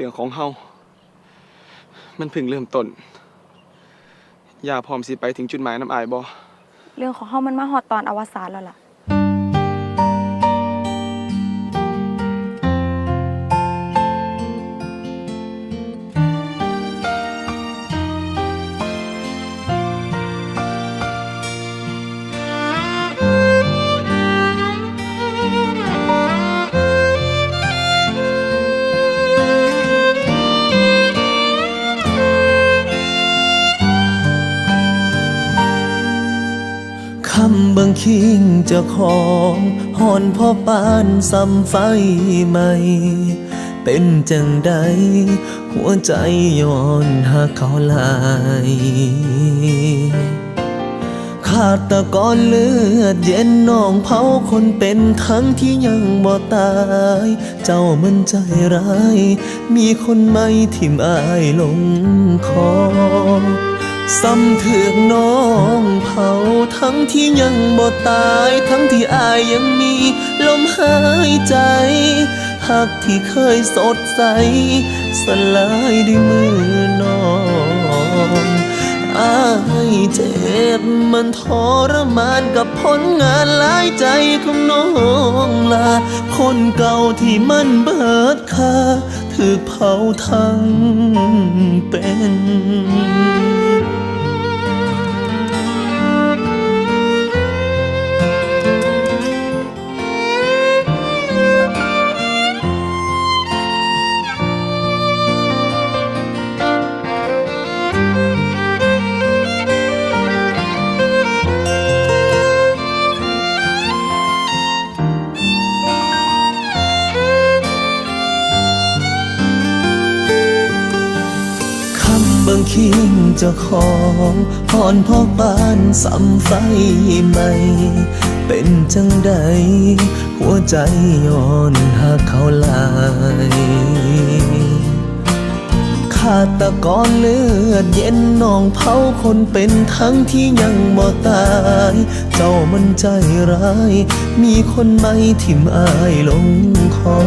เรื่องของเฮามันเพิ่งเริ่มต้นย่าพร้อมสิไปถึงจุดหมายน้ำอายบ่เรื่องของเฮามันมาฮอดตอนอวสานแล้วล่ะคำเบิ่งคิงเจ้าของหอนพ่อปานซ้ำไฟใหม่เป็นจังใดหัวใจย้อนหาเขาหลายขาดตะกอนเลือดเย็นน้องเผาคนเป็นทั้งที่ยังบ่ตายเจ้ามันใจร้ายมีคนไม่ทิ่มอายลงคอซ้ำถึงน้องเผาทั้งที่ยังบ่ตายทั้งที่อายยังมีลมหายใจหักที่เคยสดใสสลายด้วยมือน้องอายเจ็บมันทรมานกับผลงานหลายใจของน้องลาคนเก่าที่มันเบิดค่าถูกเผาทั้งเป็นเบิ่งคิงเจ้าของหอนพ่อปานซ้ำไฟใหม่เป็นจังใดหัวใจย้อนหาเขาหลายขาดตะกอนเลือดเย็นน้องเผาคนเป็นทั้งที่ยังบ่ตายเจ้ามันใจร้ายมีคนไม่ทิ่มอายลงคอ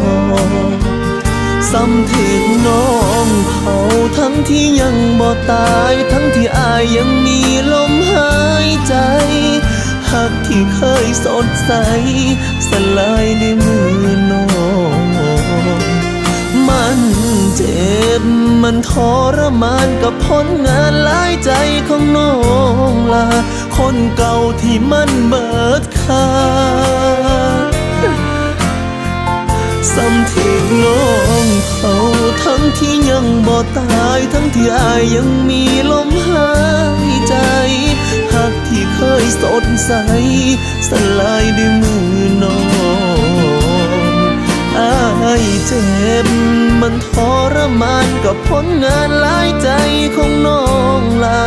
ซ้ำถึงน้องเขาทั้งที่ยังบ่ตายทั้งที่อายยังมีลมหายใจหักที่เคยสดใสสลายในมือน้องมันเจ็บมันทรมานกับผลงานหลายใจของน้องลาคนเก่าที่มันเบิดค่าซ้ำที่น้องเขาทั้งที่ยังบ่ตายทั้งที่อายยังมีลมหายใจหักที่เคยสดใสสลายด้วยมือน้องอายเจ็บมันทรมานกับผลงานหลายใจของน้องลา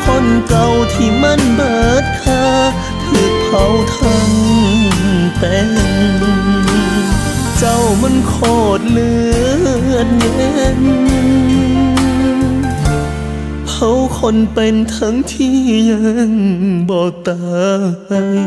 คนเก่าที่มันเบิดค่าถูกเผาทั้งเป็นเจ้ามันโคตรเลือดเย็นเผาคนเป็นทั้งที่ยังบ่ตาย